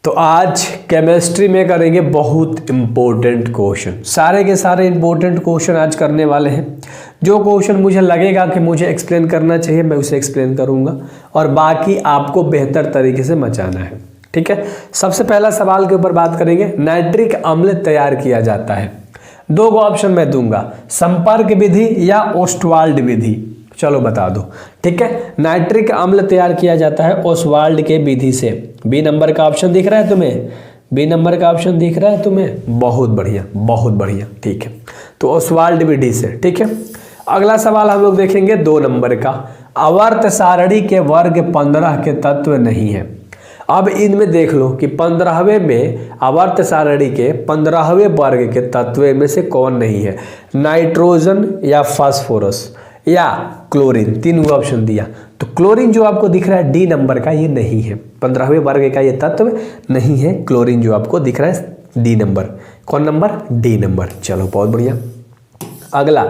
तो आज केमिस्ट्री में करेंगे बहुत इम्पोर्टेंट क्वेश्चन, सारे के सारे इम्पोर्टेंट क्वेश्चन आज करने वाले हैं। जो क्वेश्चन मुझे लगेगा कि मुझे एक्सप्लेन करना चाहिए मैं उसे एक्सप्लेन करूंगा और बाकी आपको बेहतर तरीके से मचाना है, ठीक है। सबसे पहला सवाल के ऊपर बात करेंगे। नाइट्रिक अम्ल तैयार किया जाता है, दो ऑप्शन मैं दूंगा, संपर्क विधि या ओस्टवाल्ड विधि। चलो बता दो, ठीक है। नाइट्रिक अम्ल तैयार किया जाता है ओस्वाल्ड के विधि से। बी नंबर का ऑप्शन दिख रहा है तुम्हें? बी नंबर का ऑप्शन दिख रहा है तुम्हें? बहुत बढ़िया, बहुत बढ़िया, ठीक है। तो ओस्वाल्ड विधि से, ठीक है। अगला सवाल हम लोग देखेंगे 2 नंबर का। आवर्त सारणी के वर्ग 15 के तत्व नहीं है। अब इनमें देख लो कि 15वें में आवर्त सारणी के 15वें वर्ग के तत्व में से कौन नहीं है। नाइट्रोजन या फास्फोरस या क्लोरीन, 3 ऑप्शन दिया। तो क्लोरीन जो आपको दिख रहा है डी नंबर का, ये नहीं है, 15वें वर्ग का ये तत्व नहीं है। क्लोरीन जो आपको दिख रहा है डी नंबर, कौन नंबर? D number. चलो बहुत बढ़िया। अगला,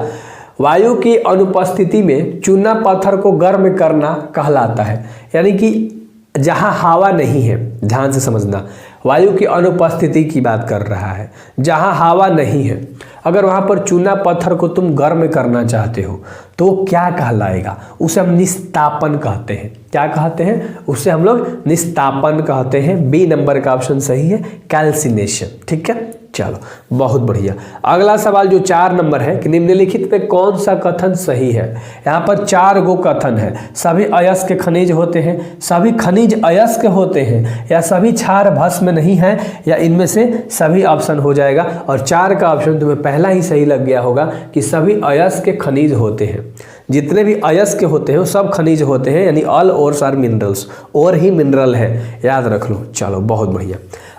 वायु की अनुपस्थिति में चूना पत्थर को गर्म करना कहलाता है। यानी कि जहां हवा नहीं है, ध्यान से समझना, वायु की अनुपस्थिति की बात कर रहा है। जहां हवा नहीं है, अगर वहां पर चूना पत्थर को तुम गर्म करना चाहते हो तो वो क्या कहलाएगा? उसे हम निस्तापन कहते हैं। क्या कहते हैं? उसे हम लोग निस्तापन कहते हैं। बी नंबर का ऑप्शन सही है, कैल्सिनेशन, ठीक है। चलो बहुत बढ़िया। अगला सवाल जो 4 नंबर है कि निम्नलिखित में कौन सा कथन सही है। यहाँ पर 4 गो कथन है। सभी अयस्क खनिज होते हैं, सभी खनिज अयस्क होते हैं, या सभी क्षार भस्म नहीं है, या इनमें से सभी ऑप्शन हो जाएगा। और 4 का ऑप्शन तुम्हें पहला ही सही लग गया होगा कि सभी अयस्क खनिज होते हैं। जितने भी अयस्क होते हैं वो सब खनिज होते हैं, यानी ऑल ओर्स आर मिनरल्स, और ही मिनरल है, याद रख लो। चलो बहुत बढ़िया।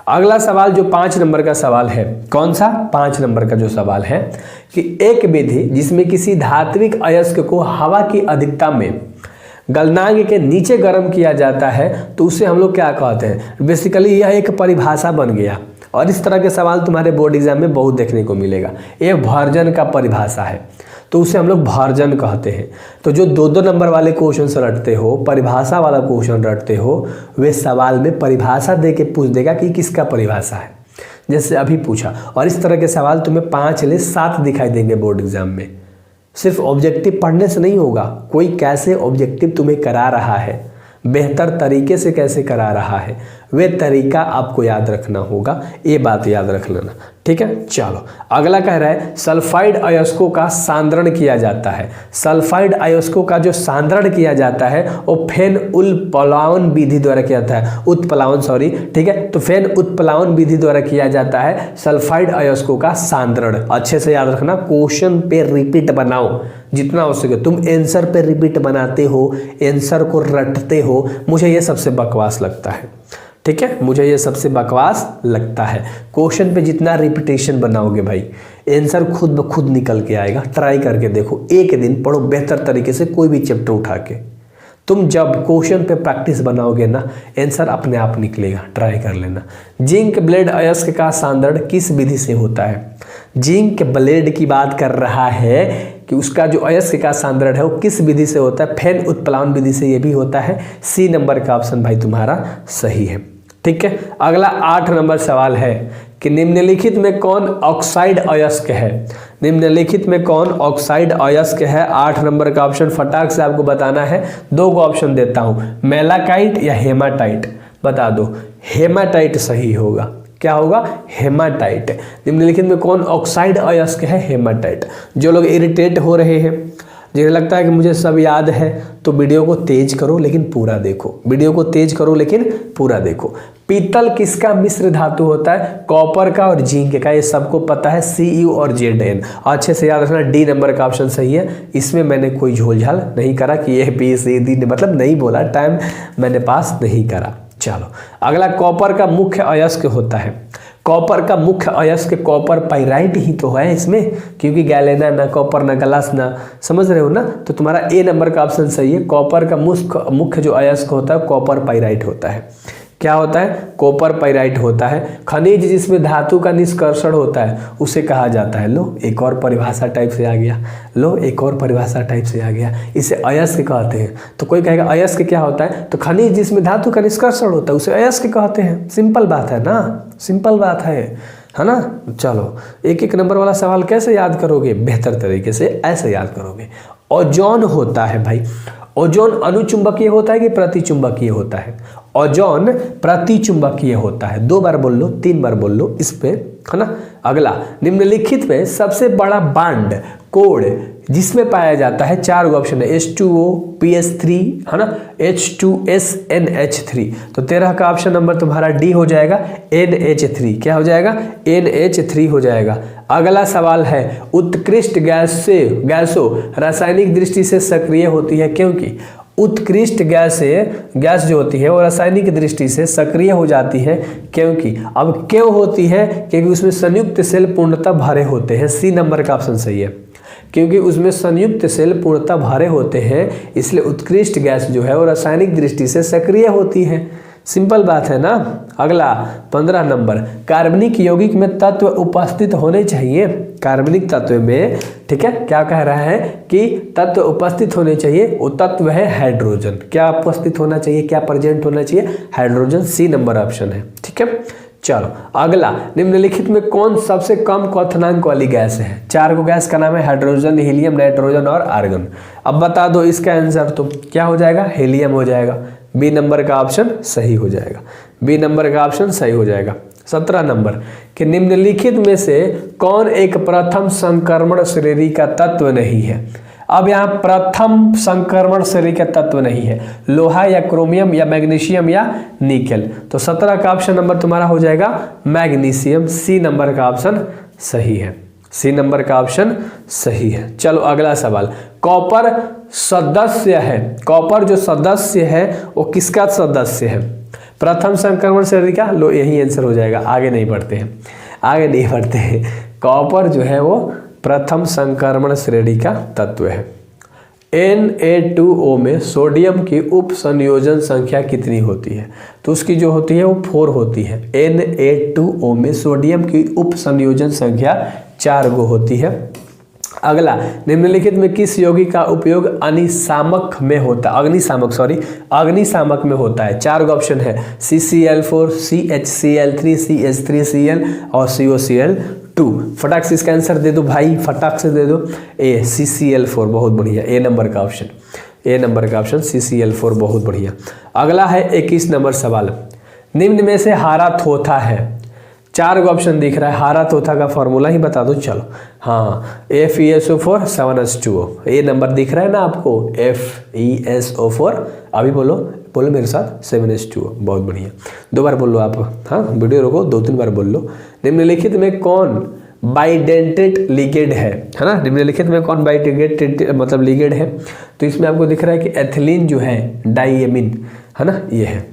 अगला सवाल जो 5 नंबर का सवाल है, कौन सा? 5 नंबर का जो सवाल है कि एक विधि जिसमें किसी धात्विक अयस्क को हवा की अधिकता में गलनांक के नीचे गर्म किया जाता है तो उसे हम लोग क्या कहते हैं। बेसिकली यह एक परिभाषा बन गया और इस तरह के सवाल तुम्हारे बोर्ड एग्जाम में बहुत देखने को मिलेगा। एक वर्जन का परिभाषा है तो उसे हम लोग वर्जन कहते हैं। तो जो 2-2 नंबर वाले क्वेश्चन रटते हो, परिभाषा वाला क्वेश्चन रटते हो, वे सवाल में परिभाषा दे के पूछ देगा कि किसका परिभाषा है, जैसे अभी पूछा। और इस तरह के सवाल तुम्हें 5 ले 7 दिखाई देंगे बोर्ड एग्जाम में। सिर्फ ऑब्जेक्टिव पढ़ने से नहीं होगा, कोई कैसे ऑब्जेक्टिव तुम्हें करा रहा है, बेहतर तरीके से कैसे करा रहा है, वे तरीका आपको याद रखना होगा। ये बात याद रख लेना, ठीक है। चलो अगला कह रहा है सल्फाइड अयस्कों का सांद्रण किया जाता है। सल्फाइड अयस्कों का जो सांद्रण किया जाता है वो फेन उत्प्लावन विधि द्वारा किया जाता है। उत्प्लावन, सॉरी, ठीक है। तो फेन उत्प्लावन विधि द्वारा किया जाता है सल्फाइड अयस्कों का सांद्रण। अच्छे से याद रखना, क्वेश्चन पे रिपीट बनाओ जितना हो सके। तुम आंसर पे रिपीट बनाते हो, आंसर को रटते हो, मुझे ये सबसे बकवास लगता है, ठीक है। मुझे ये सबसे बकवास लगता है। क्वेश्चन पे जितना रिपीटेशन बनाओगे भाई, आंसर खुद ब खुद निकल के आएगा। ट्राई करके देखो, एक दिन पढ़ो बेहतर तरीके से कोई भी चैप्टर उठा के। तुम जब क्वेश्चन पे प्रैक्टिस बनाओगे ना, आंसर अपने आप निकलेगा। ट्राई कर लेना। जिंक ब्लेड अयस्क का सांद्रण किस विधि से होता है? जिंक ब्लेड की बात कर रहा है कि उसका जो अयस्क का सांद्रण है वो किस विधि से होता है? फेन उत्प्लावन विधि से ये भी होता है। सी नंबर का ऑप्शन भाई तुम्हारा सही है, ठीक है। अगला 8 नंबर सवाल है कि निम्नलिखित में कौन ऑक्साइड अयस्क है? निम्नलिखित में कौन ऑक्साइड अयस्क है? 8 नंबर का ऑप्शन फटाक से आपको बताना है। 2 ऑप्शन देता हूं, मेलाकाइट या हेमाटाइट। बता दो, हेमाटाइट सही होगा। क्या होगा? हेमाटाइट। निम्नलिखित में कौन ऑक्साइड अयस्क है? हेमाटाइट। जो लोग इरिटेट हो रहे हैं, जिन्हें लगता है कि मुझे सब याद है, तो वीडियो को तेज करो लेकिन पूरा देखो। वीडियो को तेज करो लेकिन पूरा देखो। पीतल किसका मिश्र धातु होता है? कॉपर का और जिंक का, ये सबको पता है। Cu और Zn। अच्छे से याद रखना, डी नंबर का ऑप्शन सही है। इसमें मैंने कोई झोलझाल नहीं करा कि ये BCD, मतलब नहीं बोला, टाइम मैंने पास नहीं करा। चलो अगला, कॉपर का मुख्य अयस्क होता है। कॉपर का मुख्य अयस्क कॉपर पाइराइट ही तो है इसमें, क्योंकि गैलेना ना कॉपर ना गलास ना, समझ रहे हो ना। तो तुम्हारा ए नंबर का ऑप्शन सही है। कॉपर का मुख्य जो अयस्क होता है कॉपर पाइराइट होता है। क्या होता है? कॉपर पाइराइट होता है। खनिज जिसमें धातु का निष्कर्षण होता है उसे कहा जाता है, लो एक और परिभाषा टाइप से आ गया, लो एक और परिभाषा टाइप से आ गया, इसे अयस्क कहते हैं। तो कोई कहेगा अयस्क क्या होता है? तो खनिज जिसमें धातु का निष्कर्षण होता है उसे अयस्क कहते हैं। सिंपल बात है ना, सिंपल बात है ना। चलो एक एक नंबर वाला सवाल कैसे याद करोगे? बेहतर तरीके से ऐसे याद करोगे। ओजोन होता है भाई, ओजोन अनुचुंबकीय होता है कि प्रतिचुंबकीय होता है? ओजोन प्रतिचुंबकीय होता है। 2 बार बोल लो, 3 बार बोल लो इस पे, है ना। अगला, निम्नलिखित में सबसे बड़ा बॉन्ड कोण जिसमें पाया जाता है, 4 ऑप्शन है, H2O, PS3, है ना, H2SNH3। तो 13 का ऑप्शन नंबर तुम्हारा डी हो जाएगा, NH3। क्या हो जाएगा? NH3 हो जाएगा। अगला सवाल है, उत्कृष्ट गैसों रासायनिक दृष्टि से सक्रिय होती है क्योंकि? उत्कृष्ट गैस जो होती है वो रासायनिक दृष्टि से सक्रिय हो जाती है क्योंकि? अब क्यों होती है? क्योंकि उसमें संयुक्त सेल पूर्णतः भरे होते हैं। सी नंबर का ऑप्शन सही है, क्योंकि उसमें संयुक्त सेल पूर्णतः भरे होते हैं, इसलिए उत्कृष्ट गैस जो है वो रासायनिक दृष्टि से सक्रिय होती है। सिंपल बात है ना। अगला 15 नंबर, कार्बनिक यौगिक में तत्व उपस्थित होने चाहिए। कार्बनिक तत्व में, ठीक है, क्या कह रहा है कि तत्व उपस्थित होने चाहिए। वो तत्व है हाइड्रोजन। क्या उपस्थित होना चाहिए, क्या प्रेजेंट होना चाहिए? हाइड्रोजन। सी नंबर ऑप्शन है, ठीक है। चलो अगला, निम्नलिखित में कौन सबसे कम क्वथनांक वाली गैस है? 4 को गैस का नाम है, हाइड्रोजन, हीलियम, नाइट्रोजन और आर्गन। अब बता दो इसका आंसर, तो क्या हो जाएगा? हीलियम हो जाएगा। बी नंबर का ऑप्शन सही हो जाएगा, बी नंबर का ऑप्शन सही हो जाएगा। 17 नंबर, कि निम्नलिखित में से कौन एक प्रथम संक्रमण श्रेणी का तत्व नहीं है? अब यहाँ प्रथम संक्रमण श्रेणी का तत्व नहीं है, लोहा या क्रोमियम या मैग्नीशियम या निकेल। तो 17 का ऑप्शन नंबर तुम्हारा हो जाएगा मैग्नीशियम। सी नंबर का ऑप्शन सही है, सी नंबर का ऑप्शन सही है। चलो अगला सवाल, कॉपर सदस्य है, कॉपर जो सदस्य है वो किसका सदस्य है? प्रथम संक्रमण श्रेणी का। लो यही आंसर हो जाएगा, आगे नहीं बढ़ते हैं, आगे नहीं बढ़ते हैं। कॉपर जो है वो प्रथम संक्रमण श्रेणी का तत्व है। Na2O में सोडियम की उप संयोजन संख्या कितनी होती है? तो उसकी जो होती है वो 4 होती है। Na2O में सोडियम की उप संयोजन संख्या 4 गो होती है। अगला, निम्नलिखित में किस यौगिक का उपयोग अग्निशामक में होता है? अग्निशामक में होता है। 4 ऑप्शन है, CCl4, CHCl3, CH3Cl और COCl2। फटाक से इसका आंसर दे दो भाई, फटाक से दे दो। ए CCl4, बहुत बढ़िया, ए नंबर का ऑप्शन, ए नंबर का ऑप्शन CCl4, बहुत बढ़िया। अगला है 21 नंबर सवाल, निम्न में से हारा थोथा है। 4 ऑप्शन दिख रहा है, हारा तोथा का फॉर्मूला ही बता दो। चलो हाँ, FeSO4 7H2O, ये नंबर दिख रहा है ना आपको, FeSO4, अभी बोलो बोलो मेरे साथ, 7H2O। बहुत बढ़िया, 2 बार बोल लो आप, हाँ वीडियो रोको, 2-3 बार बोल लो। निम्नलिखित में कौन बाइडेंटेट लिगेंड है ना? निम्नलिखित में कौन बाइडेंटेट मतलब लिगेंड है? तो इसमें आपको दिख रहा है कि एथिलीन जो है डाइएमिन, है ना, ये है।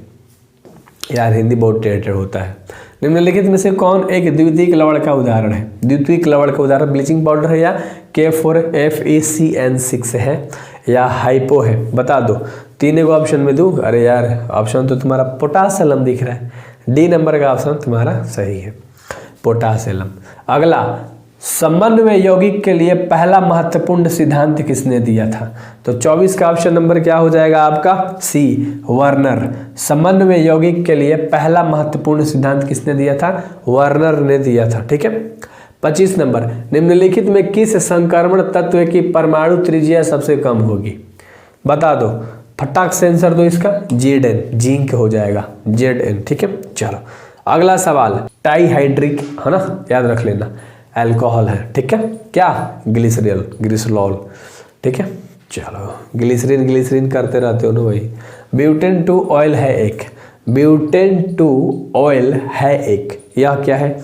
यार हिंदी बहुत टेढ़ होता है। निम्नलिखित में से कौन एक द्वितीयक लवण का उदाहरण है? द्वितीयक लवण का उदाहरण ब्लीचिंग पाउडर है, या K4FeCN6 है, या हाइपो है? बता दो, 3 ऑप्शन में दूँ? अरे यार ऑप्शन तो तुम्हारा पोटासियम दिख रहा है, डी नंबर का ऑप्शन तुम्हारा सही है, पोटासियम। अगला, समन्वय यौगिक के लिए पहला महत्वपूर्ण सिद्धांत किसने दिया था? तो 24 का ऑप्शन नंबर क्या हो जाएगा आपका? सी, वर्नर। समन्वय यौगिक के लिए पहला महत्वपूर्ण सिद्धांत किसने दिया था? वर्नर ने दिया था, ठीक है। 25 नंबर, निम्नलिखित में किस संक्रमण तत्व की परमाणु त्रिज्या सबसे कम होगी? बता दो, फटाक से आंसर दो इसका। Zn, जिंक हो जाएगा, Zn, ठीक है। चलो अगला सवाल, टाइहाइड्रिक, है ना, याद रख लेना, अल्कोहल है, ठीक है। क्या? ग्लिसरॉल, ठीक है। चलो ग्लिसरीन करते रहते हो ना भाई। ब्यूटेन टू ऑयल है एक, ब्यूटेन टू ऑयल है एक, यह क्या है?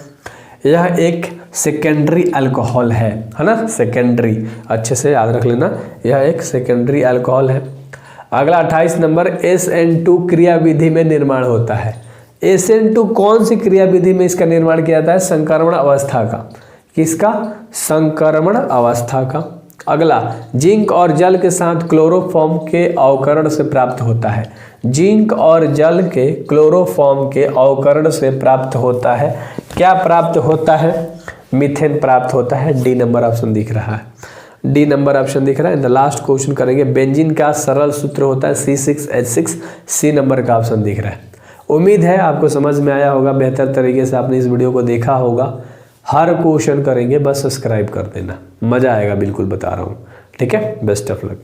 यह एक सेकेंडरी अल्कोहल है ना, सेकेंडरी, अच्छे से याद रख लेना, यह एक सेकेंडरी अल्कोहल है। अगला 28 नंबर, SN2 क्रियाविधि में निर्माण होता है। SN2 कौन सी क्रियाविधि में इसका निर्माण किया जाता है? संक्रमण अवस्था का। किसका? संक्रमण अवस्था का। अगला, जिंक और जल के साथ क्लोरोफॉर्म के अवकरण से प्राप्त होता है। जिंक और जल के क्लोरोफॉर्म के अवकरण से प्राप्त होता है, क्या प्राप्त होता है? मीथेन प्राप्त होता है। डी नंबर ऑप्शन दिख रहा है, डी नंबर ऑप्शन दिख रहा है। द लास्ट क्वेश्चन करेंगे, बेंजीन का सरल सूत्र होता है C6H6, सी नंबर का ऑप्शन दिख रहा है। उम्मीद है आपको समझ में आया होगा, बेहतर तरीके से आपने इस वीडियो को देखा होगा। हर क्वेश्चन करेंगे, बस सब्सक्राइब कर देना, मज़ा आएगा, बिल्कुल बता रहा हूँ। ठीक है, बेस्ट ऑफ लक।